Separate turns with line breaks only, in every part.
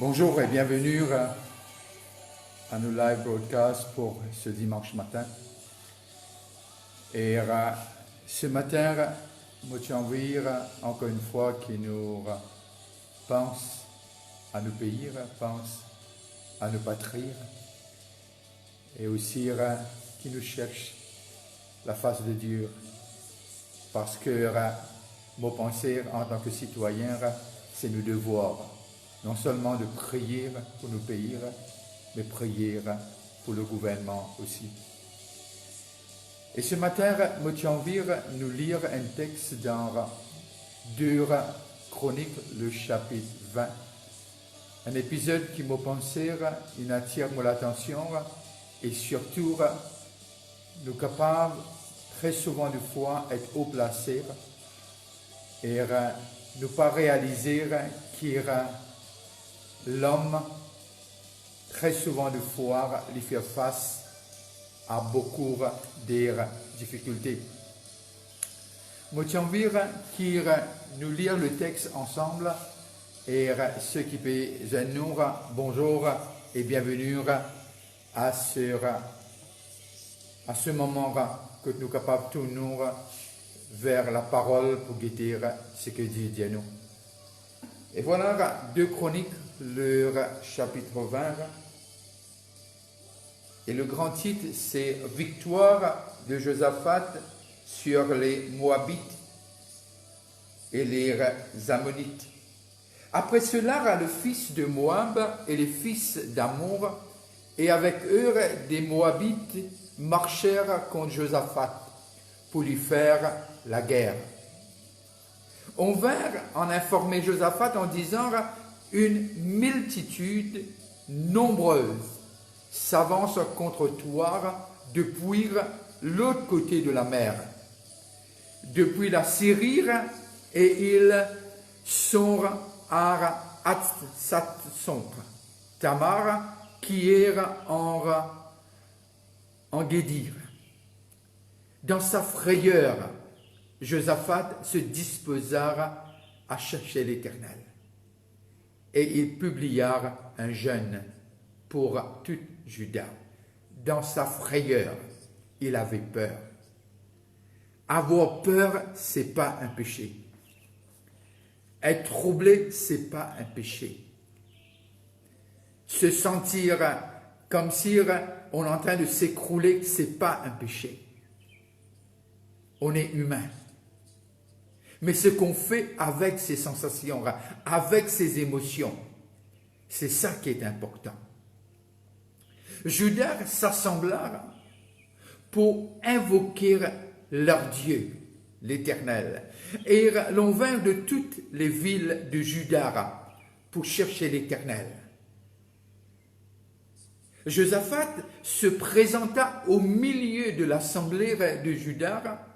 Bonjour et bienvenue à nos live broadcasts pour ce dimanche matin. Et ce matin, moi j'ai envie encore une fois qui nous pense à nos pays, pense à nos patries et aussi qui nous cherche la face de Dieu. Parce que mon pensée en tant que citoyen, c'est nos devoirs. Non seulement de prier pour nos pays, mais prier pour le gouvernement aussi. Et ce matin, moi j'ai envie de nous lire un texte dans 2 Chroniques, le chapitre 20. Un épisode qui m'a pensé, il attire mon attention et surtout, nous capables très souvent de fois être haut placés et ne pas réaliser qu'il l'homme, très souvent de fois, lui fait face à beaucoup de difficultés. Moi, j'ai envie de nous lire le texte ensemble et ceux qui peuvent nous, bonjour et bienvenue à ce moment que nous sommes capables de nous vers la parole pour guetter ce que dit Dieu nous. Et voilà 2 Chroniques, le chapitre 20. Et le grand titre, c'est « Victoire de Josaphat sur les Moabites et les Ammonites ». Après cela, le fils de Moab et les fils d'Amour, et avec eux des Moabites, marchèrent contre Josaphat pour lui faire la guerre. On vint en informer Josaphat en disant « Une multitude nombreuse s'avance contre toi depuis l'autre côté de la mer, depuis la Syrie, et ils sont à Hatsatsontre, Tamar, qui est en Guédir. Dans sa frayeur, Josaphat se disposa à chercher l'Éternel. Et il publia un jeûne pour tout Juda. Dans sa frayeur, il avait peur. Avoir peur, ce n'est pas un péché. Être troublé, ce n'est pas un péché. Se sentir comme si on est en train de s'écrouler, ce n'est pas un péché. On est humain. Mais ce qu'on fait avec ses sensations, avec ses émotions, c'est ça qui est important. Judas s'assembla pour invoquer leur Dieu, l'Éternel. Et l'on vint de toutes les villes de Juda pour chercher l'Éternel. Josaphat se présenta au milieu de l'assemblée de Juda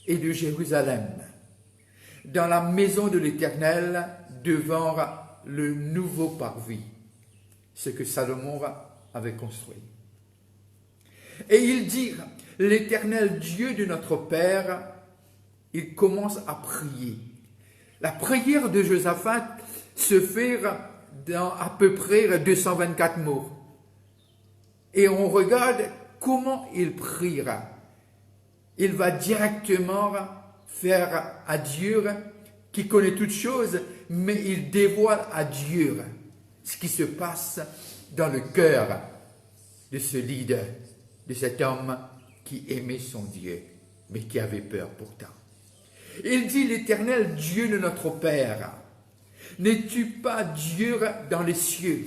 et de Jérusalem, dans la maison de l'Éternel, devant le nouveau parvis, ce que Salomon avait construit. Et ils dirent, l'Éternel Dieu de notre Père, il commence à prier. La prière de Josaphat se fait dans à peu près 224 mots. Et on regarde comment il priera. Il va directement faire à Dieu, qui connaît toutes choses, mais il dévoile à Dieu ce qui se passe dans le cœur de ce leader, de cet homme qui aimait son Dieu, mais qui avait peur pourtant. Il dit, l'Éternel Dieu de notre Père, n'es-tu pas Dieu dans les cieux?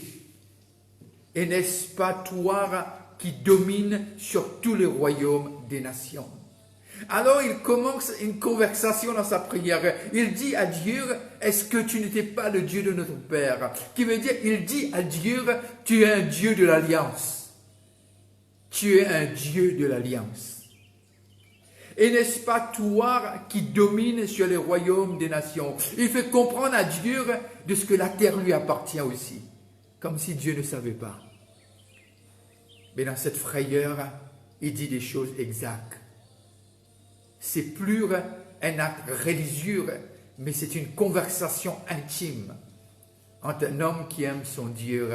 Et n'est-ce pas toi qui domines sur tous les royaumes des nations? Alors il commence une conversation dans sa prière. Il dit à Dieu, est-ce que tu n'étais pas le Dieu de notre Père? Qui veut dire, il dit à Dieu, tu es un Dieu de l'Alliance. Tu es un Dieu de l'Alliance. Et n'est-ce pas toi qui domines sur les royaumes des nations? Il fait comprendre à Dieu de ce que la terre lui appartient aussi. Comme si Dieu ne savait pas. Mais dans cette frayeur, il dit des choses exactes. C'est plus un acte religieux, mais c'est une conversation intime entre un homme qui aime son Dieu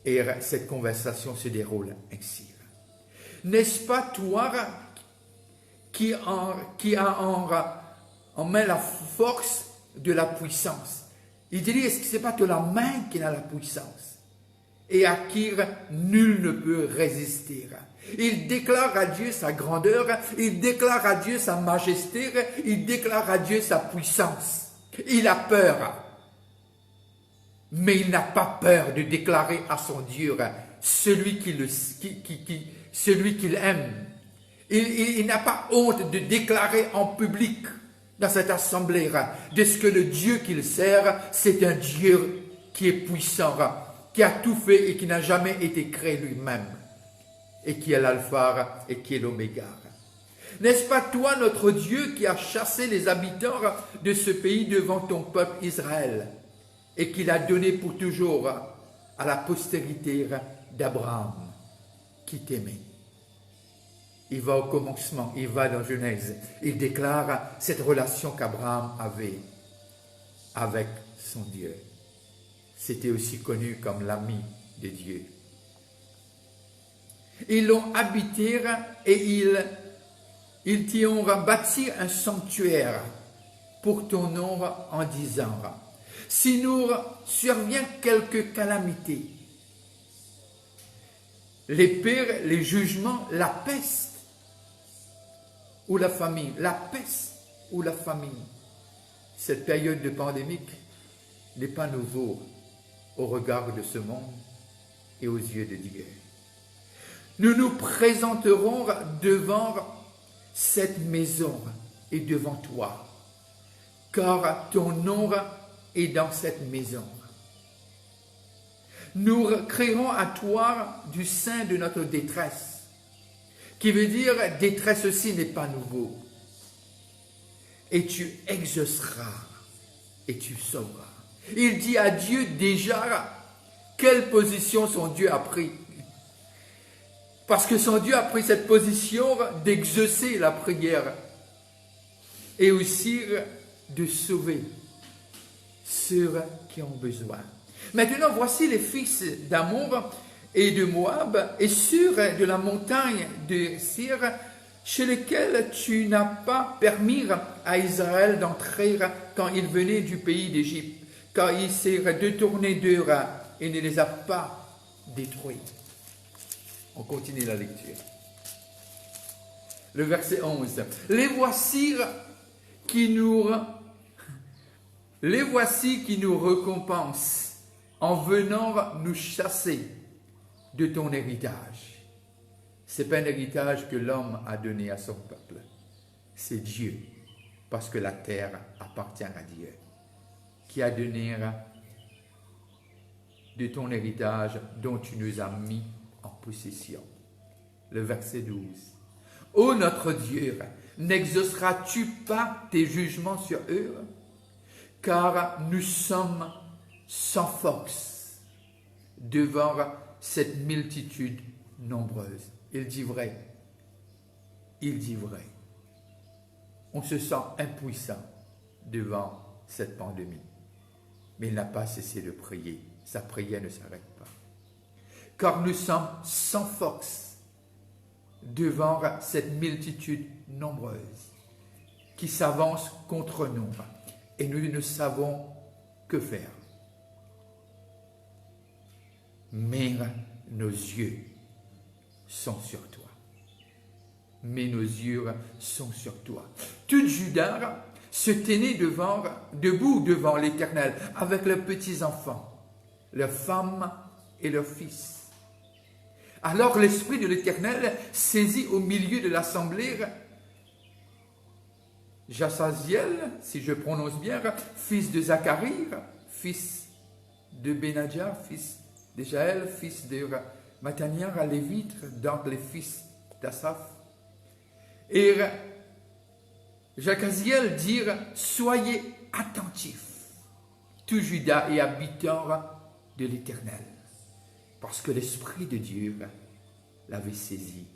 et cette conversation se déroule ainsi. N'est-ce pas toi qui en met la force de la puissance? Il dit, est-ce que ce n'est pas de la main qui a la puissance et à qui nul ne peut résister? Il déclare à Dieu sa grandeur, il déclare à Dieu sa majesté, il déclare à Dieu sa puissance. Il a peur, mais il n'a pas peur de déclarer à son Dieu celui qu'il aime. Il n'a pas honte de déclarer en public dans cette assemblée de ce que le Dieu qu'il sert, c'est un Dieu qui est puissant, qui a tout fait et qui n'a jamais été créé lui-même, et qui est l'alpha et qui est l'oméga. N'est-ce pas toi, notre Dieu, qui a chassé les habitants de ce pays devant ton peuple Israël, et qui l'a donné pour toujours à la postérité d'Abraham, qui t'aimait? Il va au commencement, il va dans Genèse, il déclare cette relation qu'Abraham avait avec son Dieu. C'était aussi connu comme l'ami de Dieu. Ils l'ont habité et ils t'y ont bâti un sanctuaire pour ton nom en disant, si nous survient quelque calamité, l'épée, les jugements, la peste, ou la famine, la peste ou la famine. Cette période de pandémie n'est pas nouveau au regard de ce monde et aux yeux de Dieu. Nous nous présenterons devant cette maison et devant toi, car ton nom est dans cette maison. Nous crierons à toi du sein de notre détresse, qui veut dire détresse aussi n'est pas nouveau. Et tu exauceras et tu sauveras. Il dit à Dieu déjà quelle position son Dieu a pris. Parce que son Dieu a pris cette position d'exaucer la prière et aussi de sauver ceux qui ont besoin. Maintenant, voici les fils d'Amour et de Moab, et sur de la montagne de Sir, chez lesquels tu n'as pas permis à Israël d'entrer quand il venait du pays d'Égypte, car il s'est détourné d'eux et ne les a pas détruits. On continue la lecture. Le verset 11. Les voici qui nous récompensent en venant nous chasser de ton héritage. Ce n'est pas un héritage que l'homme a donné à son peuple. C'est Dieu, parce que la terre appartient à Dieu, qui a donné de ton héritage dont tu nous as mis en possession. Le verset 12. Ô notre Dieu, n'exauceras-tu pas tes jugements sur eux? Car nous sommes sans force devant cette multitude nombreuse. Il dit vrai. Il dit vrai. On se sent impuissant devant cette pandémie. Mais il n'a pas cessé de prier. Sa prière ne s'arrête pas. Car nous sommes sans force devant cette multitude nombreuse qui s'avance contre nous. Et nous ne savons que faire. Mais nos yeux sont sur toi. Mais nos yeux sont sur toi. Tout Juda se tenait debout devant l'Éternel avec leurs petits-enfants, leurs femmes et leurs fils. Alors l'Esprit de l'Éternel saisit au milieu de l'assemblée Jasaziel, si je prononce bien, fils de Zacharie, fils de Benadja, fils de Jaël, fils de Mattania, à Lévite, donc les fils d'Asaph. Et Jacaziel dit, soyez attentifs, tout Juda et habitants de l'Éternel, parce que l'Esprit de Dieu l'avait saisi.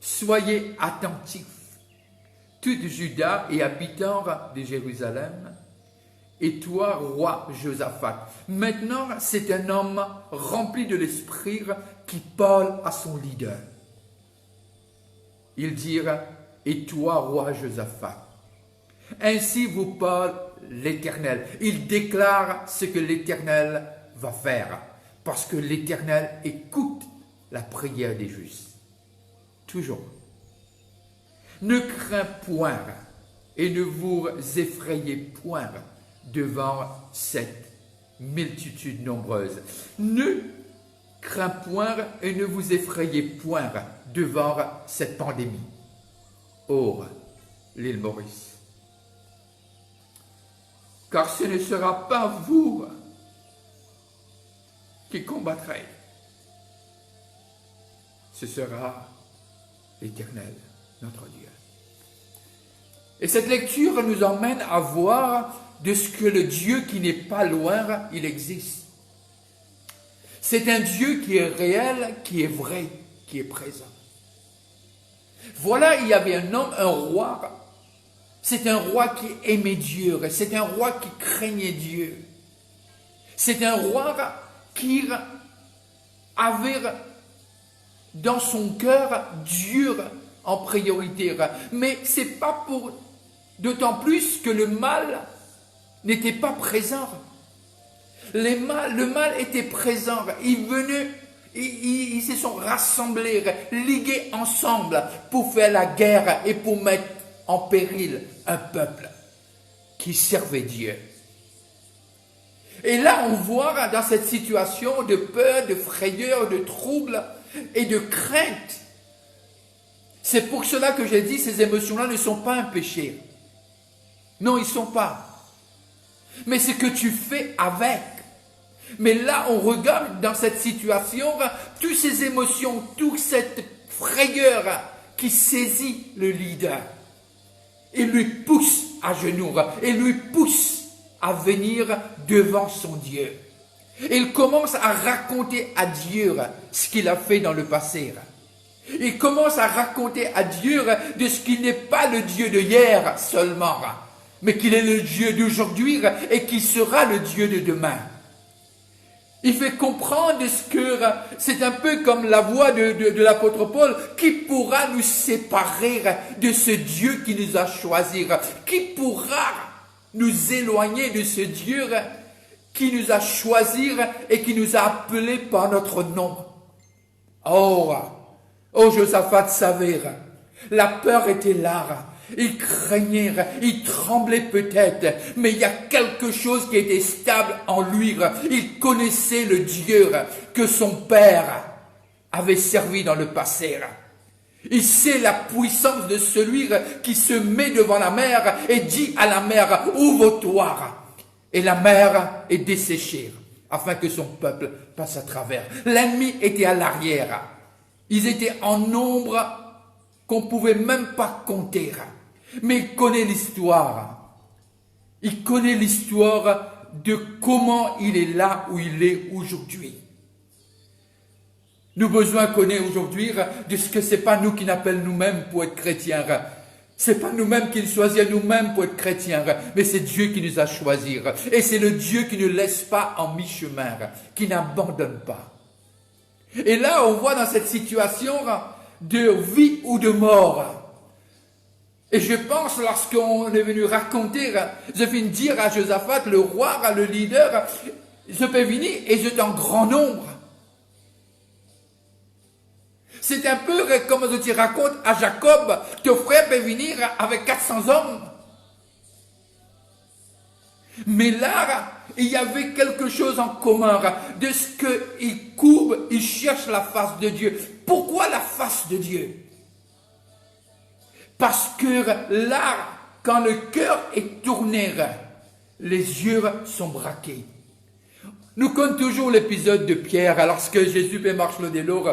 Soyez attentifs, tout Juda et habitants de Jérusalem, et toi, roi Josaphat. Maintenant, c'est un homme rempli de l'esprit qui parle à son leader. Ils dirent, et toi, roi Josaphat. Ainsi vous parle l'Éternel. Il déclare ce que l'Éternel va faire, parce que l'Éternel écoute la prière des justes. Toujours. Ne crains point et ne vous effrayez point devant cette multitude nombreuse. Ne crains point et ne vous effrayez point devant cette pandémie. Or, l'île Maurice. Car ce ne sera pas vous qui combattrez. Ce sera l'Éternel, notre Dieu. Et cette lecture nous emmène à voir de ce que le Dieu qui n'est pas loin, il existe. C'est un Dieu qui est réel, qui est vrai, qui est présent. Voilà, il y avait un homme, un roi. C'est un roi qui aimait Dieu. C'est un roi qui craignait Dieu. C'est un roi qui avait dans son cœur Dieu en priorité. Mais c'est pas pour d'autant plus que le mal n'était pas présent. Le mal était présent. Ils se sont rassemblés, ligués ensemble pour faire la guerre et pour mettre en péril un peuple qui servait Dieu. Et là, on voit dans cette situation de peur, de frayeur, de trouble et de crainte. C'est pour cela que j'ai dit, ces émotions-là ne sont pas un péché. Non, ils ne sont pas. Mais c'est que tu fais avec. Mais là, on regarde dans cette situation, toutes ces émotions, toute cette frayeur qui saisit le leader et lui pousse à genoux, et lui pousse à venir devant son Dieu. Il commence à raconter à Dieu ce qu'il a fait dans le passé. Il commence à raconter à Dieu de ce qu'il n'est pas le Dieu de hier seulement, mais qu'il est le Dieu d'aujourd'hui et qu'il sera le Dieu de demain. Il fait comprendre ce que c'est un peu comme la voix de l'apôtre Paul, qui pourra nous séparer de ce Dieu qui nous a choisis, qui pourra nous éloigner de ce Dieu qui nous a choisis et qui nous a appelés par notre nom. Oh, Josaphat savait, la peur était là. Il craignait, il tremblait peut-être, mais il y a quelque chose qui était stable en lui. Il connaissait le Dieu que son père avait servi dans le passé. Il sait la puissance de celui qui se met devant la mer et dit à la mer, ouvre-toi. Et la mer est desséchée afin que son peuple passe à travers. L'ennemi était à l'arrière. Ils étaient en nombre qu'on ne pouvait même pas compter. Mais il connaît l'histoire. Il connaît l'histoire de comment il est là où il est aujourd'hui. Nous besoin connaître aujourd'hui de ce que c'est pas nous qui n'appelle nous-mêmes pour être chrétiens. C'est pas nous-mêmes qui nous choisissons nous-mêmes pour être chrétiens, mais c'est Dieu qui nous a choisis. Et c'est le Dieu qui ne laisse pas en mi-chemin, qui n'abandonne pas. Et là, on voit dans cette situation de vie ou de mort. Et je pense, lorsqu'on est venu raconter, je viens de dire à Josaphat, le roi, le leader, je peux venir et je suis en grand nombre. C'est un peu comme je te raconte à Jacob, ton frère peut venir avec 400 hommes. Mais là, il y avait quelque chose en commun, de ce qu'il courbe, il cherche la face de Dieu. Pourquoi la face de Dieu? Parce que là, quand le cœur est tourné, les yeux sont braqués. Nous connaissons toujours l'épisode de Pierre, lorsque Jésus marche le de l'eau,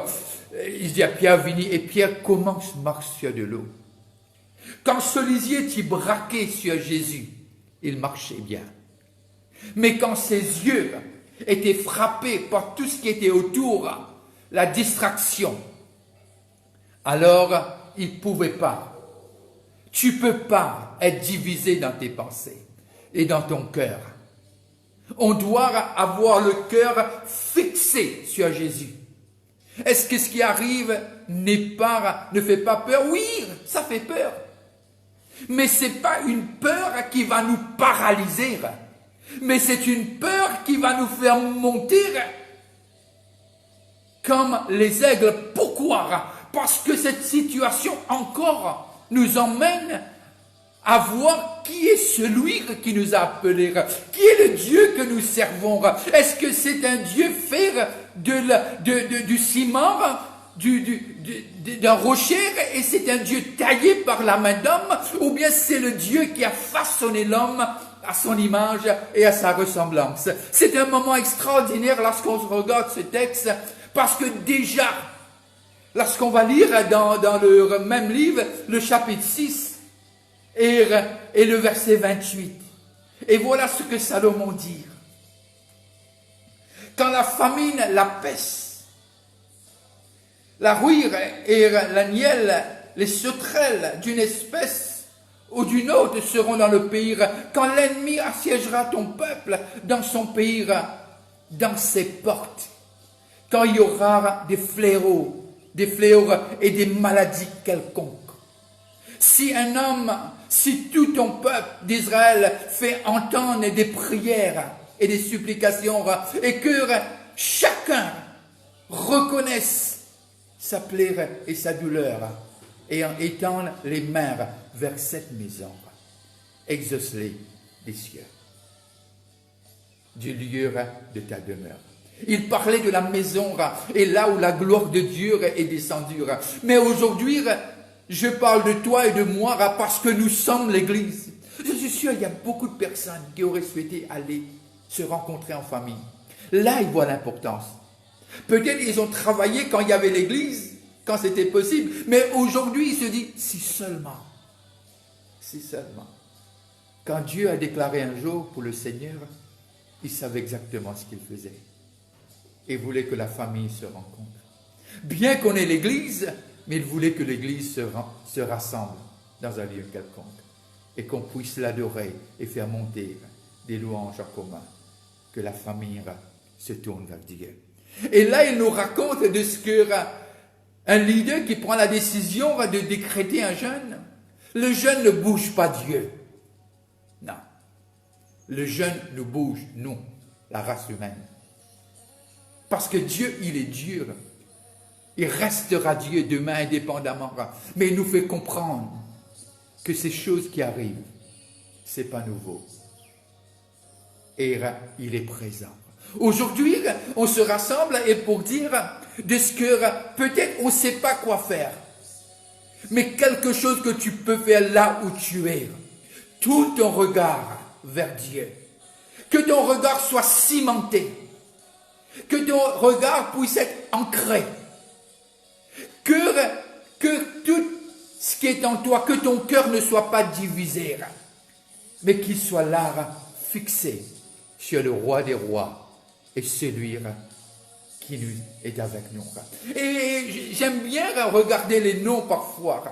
il dit à Pierre, viens, et Pierre commence à marcher sur de l'eau. Quand ce lisier était braqué sur Jésus, il marchait bien. Mais quand ses yeux étaient frappés par tout ce qui était autour, la distraction, alors il ne pouvait pas. Tu ne peux pas être divisé dans tes pensées et dans ton cœur. On doit avoir le cœur fixé sur Jésus. Est-ce que ce qui arrive ne fait pas peur? Oui, ça fait peur. Mais ce n'est pas une peur qui va nous paralyser. Mais c'est une peur qui va nous faire monter comme les aigles. Pourquoi? Parce que cette situation encore nous emmène à voir qui est celui qui nous a appelés, qui est le Dieu que nous servons. Est-ce que c'est un Dieu fait du ciment, d'un rocher, et c'est un Dieu taillé par la main d'homme, ou bien c'est le Dieu qui a façonné l'homme à son image et à sa ressemblance? C'est un moment extraordinaire lorsqu'on regarde ce texte, parce que déjà, lorsqu'on va lire dans le même livre, le chapitre 6 et le verset 28, et voilà ce que Salomon dit. Quand la famine, la peste, la rouille et la nielle, les sauterelles d'une espèce ou d'une autre seront dans le pays, quand l'ennemi assiégera ton peuple dans son pays, dans ses portes, quand il y aura des fléaux et des maladies quelconques. Si tout ton peuple d'Israël fait entendre des prières et des supplications, et que chacun reconnaisse sa plaie et sa douleur, et en étendre les mains vers cette maison, exauce-les des cieux, du lieu de ta demeure. Il parlait de la maison, et là où la gloire de Dieu est descendue. Mais aujourd'hui, je parle de toi et de moi parce que nous sommes l'Église. Je suis sûr qu'il y a beaucoup de personnes qui auraient souhaité aller se rencontrer en famille. Là, ils voient l'importance. Peut-être ils ont travaillé quand il y avait l'Église, quand c'était possible, mais aujourd'hui, ils se disent, si seulement. Quand Dieu a déclaré un jour pour le Seigneur, il savait exactement ce qu'il faisait. Et voulait que la famille se rencontre. Bien qu'on ait l'Église, mais il voulait que l'Église se rassemble dans un lieu quelconque et qu'on puisse l'adorer et faire monter des louanges en commun, que la famille se tourne vers Dieu. Et là, il nous raconte de ce qu'un leader qui prend la décision de décréter un jeûne, le jeûne ne bouge pas Dieu. Non. Le jeûne nous bouge, nous, la race humaine. Parce que Dieu, il est Dieu. Il restera Dieu demain indépendamment. Mais il nous fait comprendre que ces choses qui arrivent, ce n'est pas nouveau. Et il est présent. Aujourd'hui, on se rassemble et pour dire de ce que peut-être on ne sait pas quoi faire. Mais quelque chose que tu peux faire là où tu es. Tout ton regard vers Dieu. Que ton regard soit cimenté. Que ton regard puisse être ancré. Que tout ce qui est en toi, que ton cœur ne soit pas divisé, mais qu'il soit là, fixé sur le roi des rois et celui qui est avec nous. Et j'aime bien regarder les noms parfois.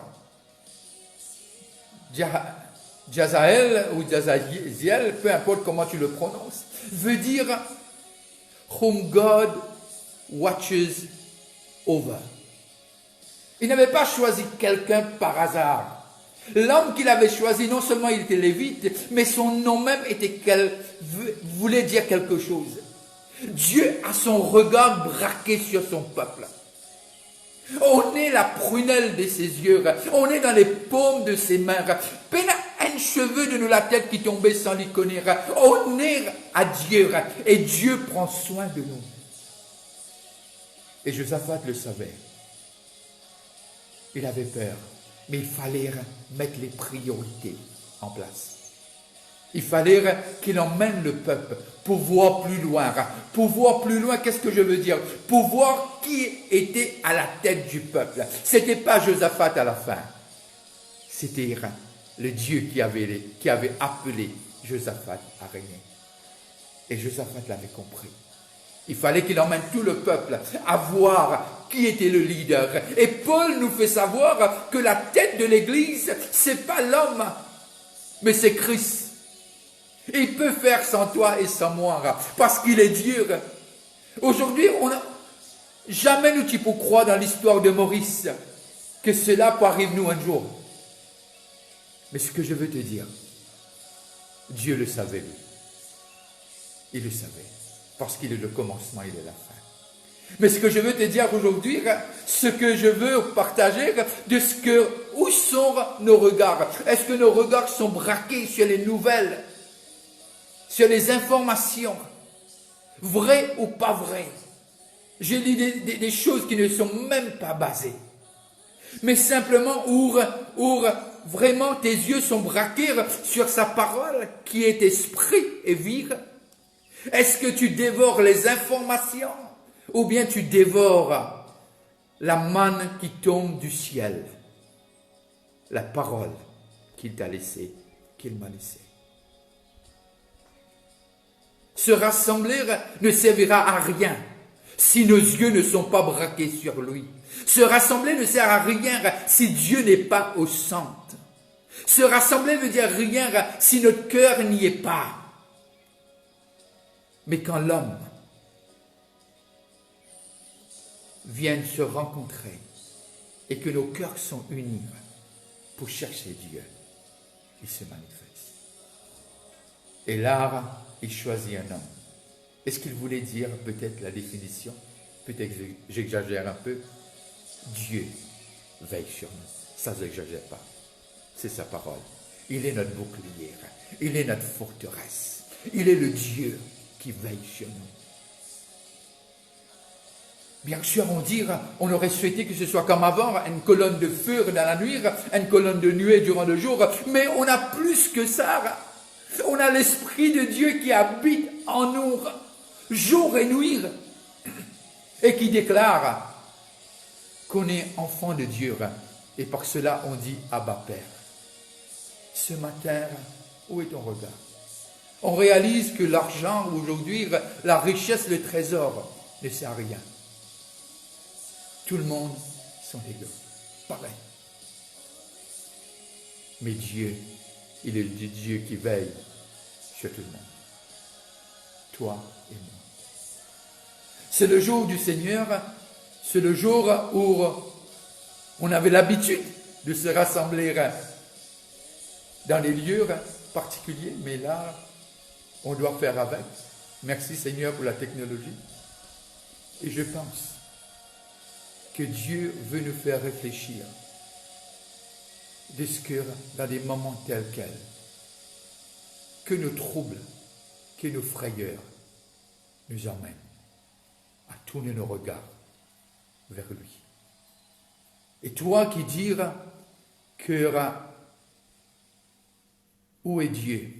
Jazael ou Jazaziel, peu importe comment tu le prononces, veut dire whom God watches over. Il n'avait pas choisi quelqu'un par hasard. L'homme qu'il avait choisi, non seulement il était lévite, mais son nom même voulait dire quelque chose. Dieu a son regard braqué sur son peuple. On est la prunelle de ses yeux, on est dans les paumes de ses mains. Peine un cheveu de nous la tête qui tombait sans l'y connaître. On est à Dieu et Dieu prend soin de nous. Et Josaphat le savait. Il avait peur, mais il fallait mettre les priorités en place. Il fallait qu'il emmène le peuple pour voir plus loin. Pour voir plus loin, qu'est-ce que je veux dire? Pour voir qui était à la tête du peuple. Ce n'était pas Josaphat à la fin. C'était le Dieu qui avait appelé Josaphat à régner. Et Josaphat l'avait compris. Il fallait qu'il emmène tout le peuple à voir qui était le leader. Et Paul nous fait savoir que la tête de l'Église, c'est pas l'homme, mais c'est Christ. Il peut faire sans toi et sans moi, parce qu'il est Dieu. Aujourd'hui, jamais nous tu peux croire dans l'histoire de Maurice que cela peut arriver nous un jour. Mais ce que je veux te dire, Dieu le savait, lui. Il le savait, parce qu'il est le commencement, il est la fin. Mais ce que je veux te dire aujourd'hui, ce que je veux partager, où sont nos regards? Est-ce que nos regards sont braqués sur les nouvelles, sur les informations, vraies ou pas vraies? Je lis des choses qui ne sont même pas basées, mais simplement où vraiment tes yeux sont braqués sur sa parole qui est esprit et vie. Est-ce que tu dévores les informations ou bien tu dévores la manne qui tombe du ciel, la parole qu'il t'a laissée, qu'il m'a laissée? Se rassembler ne servira à rien si nos yeux ne sont pas braqués sur lui. Se rassembler ne sert à rien si Dieu n'est pas au centre. Se rassembler veut dire rien si notre cœur n'y est pas. Mais quand l'homme vient se rencontrer et que nos cœurs sont unis pour chercher Dieu, il se manifeste. Et là, il choisit un homme. Est-ce qu'il voulait dire peut-être la définition? Peut-être que j'exagère un peu. Dieu veille sur nous. Ça, je n'exagère pas. C'est sa parole. Il est notre bouclier. Il est notre forteresse. Il est le Dieu qui veille sur nous. Bien sûr, on aurait souhaité que ce soit comme avant, une colonne de feu dans la nuit, une colonne de nuée durant le jour, mais on a plus que ça. On a l'Esprit de Dieu qui habite en nous, jour et nuit, et qui déclare qu'on est enfant de Dieu. Et par cela, on dit Abba Père. Ce matin, où est ton regard? On réalise que l'argent, aujourd'hui, la richesse, le trésor, ne sert à rien. Tout le monde sont égaux, pareil. Mais Dieu, il est le Dieu qui veille sur tout le monde. Toi et moi. C'est le jour du Seigneur, c'est le jour où on avait l'habitude de se rassembler dans les lieux particuliers, mais là, on doit faire avec. Merci Seigneur pour la technologie. Et je pense que Dieu veut nous faire réfléchir de ce que dans des moments tels quels, que nos troubles, que nos frayeurs nous emmènent à tourner nos regards vers lui. Et toi qui diras que où est Dieu?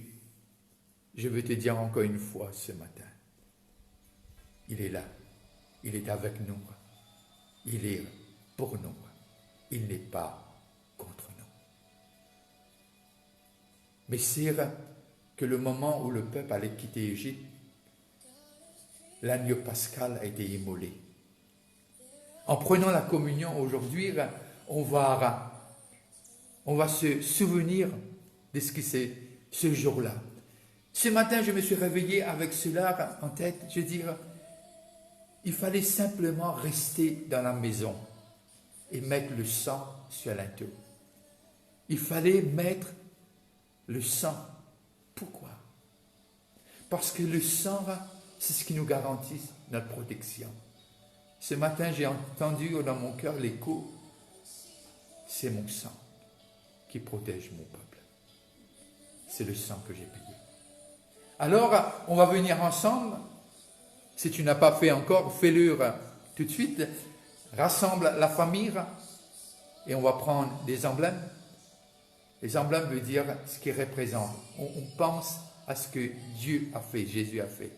Je veux te dire encore une fois ce matin, il est là, il est avec nous, il est pour nous, il n'est pas contre nous. Mais c'est que le moment où le peuple allait quitter l'Égypte, l'agneau pascal a été immolé. En prenant la communion aujourd'hui, on va se souvenir de ce que c'est ce jour-là. Ce matin, je me suis réveillé avec cela en tête. Je veux dire, il fallait simplement rester dans la maison et mettre le sang sur linteau. Il fallait mettre le sang. Pourquoi? Parce que le sang, c'est ce qui nous garantit notre protection. Ce matin, j'ai entendu dans mon cœur l'écho. C'est mon sang qui protège mon peuple. C'est le sang que j'ai payé. Alors, on va venir ensemble. Si tu n'as pas fait encore, fais-le tout de suite. Rassemble la famille et on va prendre des emblèmes. Les emblèmes veulent dire ce qu'ils représentent. On pense à ce que Dieu a fait, Jésus a fait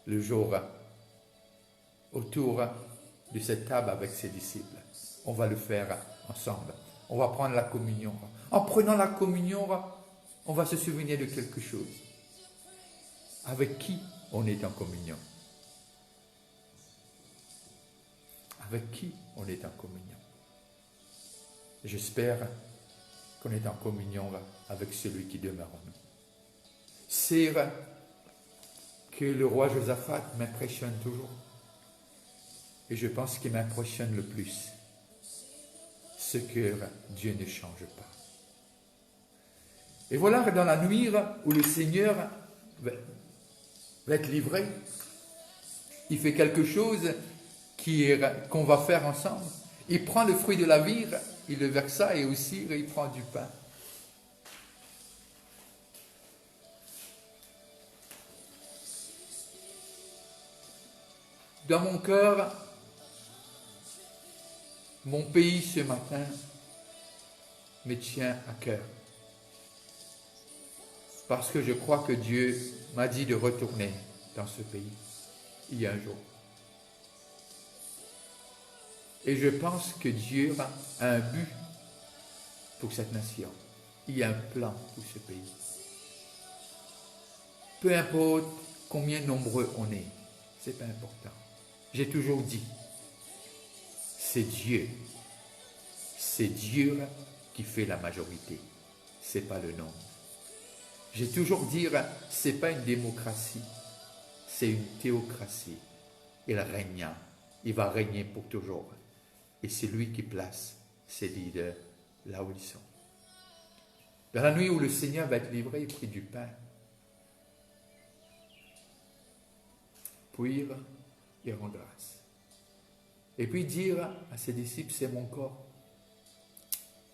le jour autour de cette table avec ses disciples. On va le faire ensemble. On va prendre la communion. En prenant la communion, on va se souvenir de quelque chose. Avec qui on est en communion? Avec qui on est en communion? J'espère qu'on est en communion avec celui qui demeure en nous. c'est que le roi Josaphat m'impressionne toujours. Et je pense qu'il m'impressionne le plus, ce que Dieu ne change pas. Et voilà que dans la nuit où le Seigneur va être livré, il fait quelque chose qu'on va faire ensemble. Il prend le fruit de la vigne, il le verse et aussi il prend du pain. Dans mon cœur, mon pays ce matin me tient à cœur. Parce que je crois que Dieu m'a dit de retourner dans ce pays il y a un jour. Et je pense que Dieu a un but pour cette nation. Il y a un plan pour ce pays. Peu importe combien nombreux on est, ce n'est pas important. J'ai toujours dit, c'est Dieu. C'est Dieu qui fait la majorité. Ce n'est pas le nombre. J'ai toujours dit, ce n'est pas une démocratie, c'est une théocratie. Il règne, il va régner pour toujours. Et c'est lui qui place ses leaders là où ils sont. Dans la nuit où le Seigneur va être livré, il prit du pain. Puis il rend grâce. Et puis dire à ses disciples, c'est mon corps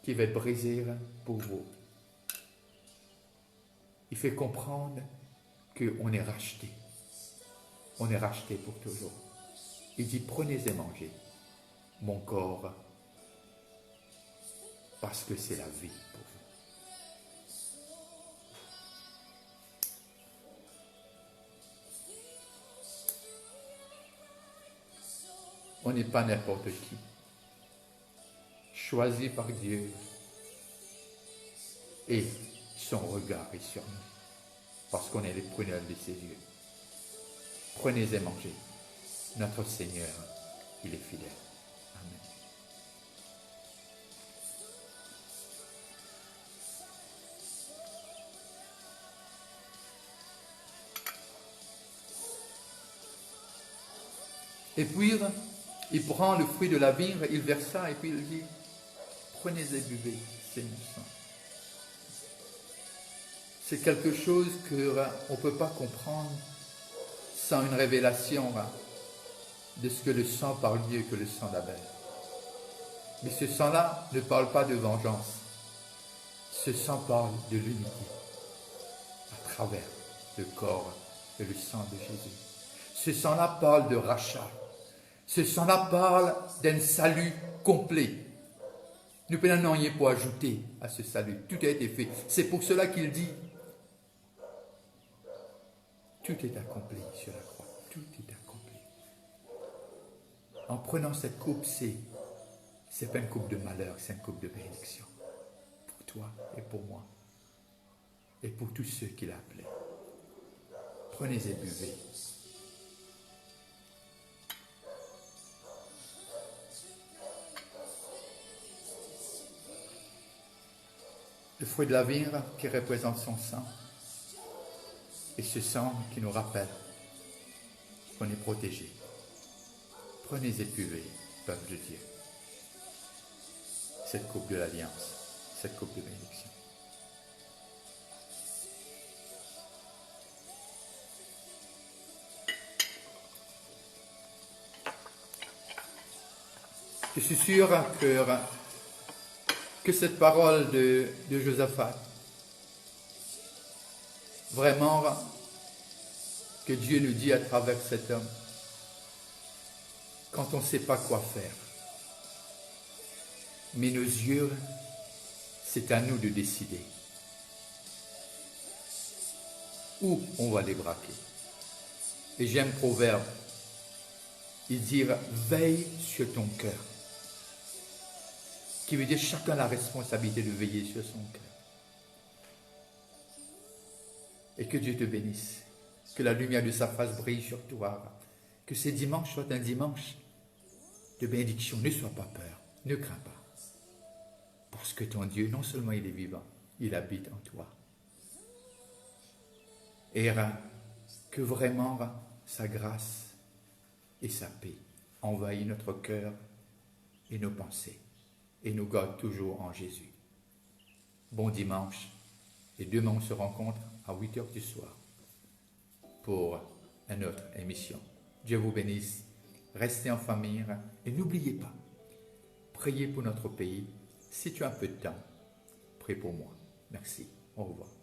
qui va être brisé pour vous. Il fait comprendre qu'on est racheté. On est racheté pour toujours. Il dit, prenez et mangez mon corps, parce que c'est la vie pour vous. On n'est pas n'importe qui. Choisi par Dieu. Et son regard est sur nous. Parce qu'on est les prunelles de ses yeux. Prenez et mangez. Notre Seigneur, il est fidèle. Amen. Et puis, il prend le fruit de la vigne, il verse ça, et puis il dit, prenez et buvez, c'est mon sang. C'est quelque chose qu'on ne peut pas comprendre sans une révélation de ce que le sang parle mieux que le sang d'Abel. Mais ce sang-là ne parle pas de vengeance. Ce sang parle de l'unité à travers le corps et le sang de Jésus. Ce sang-là parle de rachat. Ce sang-là parle d'un salut complet. Nous n'avons rien pour ajouter à ce salut. Tout a été fait. C'est pour cela qu'il dit, tout est accompli sur la croix. Tout est accompli. En prenant cette coupe, c'est pas une coupe de malheur, c'est une coupe de bénédiction. Pour toi et pour moi. Et pour tous ceux qu'il a appelés. Prenez et buvez. Le fruit de la vigne qui représente son sang. Et ce sang qui nous rappelle qu'on est protégé. Prenez et buvez, peuple de Dieu. Cette coupe de l'alliance, cette coupe de bénédiction. Je suis sûr que cette parole de Josaphat, vraiment, que Dieu nous dit à travers cet homme, quand on ne sait pas quoi faire. Mais nos yeux, c'est à nous de décider où on va les braquer. Et j'aime Proverbe, il dit veille sur ton cœur, qui veut dire chacun a la responsabilité de veiller sur son cœur. Et que Dieu te bénisse, que la lumière de sa face brille sur toi, que ce dimanche soit un dimanche de bénédiction. Ne sois pas peur, ne crains pas. Parce que ton Dieu, non seulement il est vivant, il habite en toi. et que vraiment sa grâce et sa paix envahissent notre cœur et nos pensées et nous gardent toujours en Jésus. Bon dimanche, et demain on se rencontre à 8 heures du soir pour une autre émission. Dieu vous bénisse, restez en famille et n'oubliez pas, priez pour notre pays. Si tu as un peu de temps, prie pour moi. Merci, au revoir.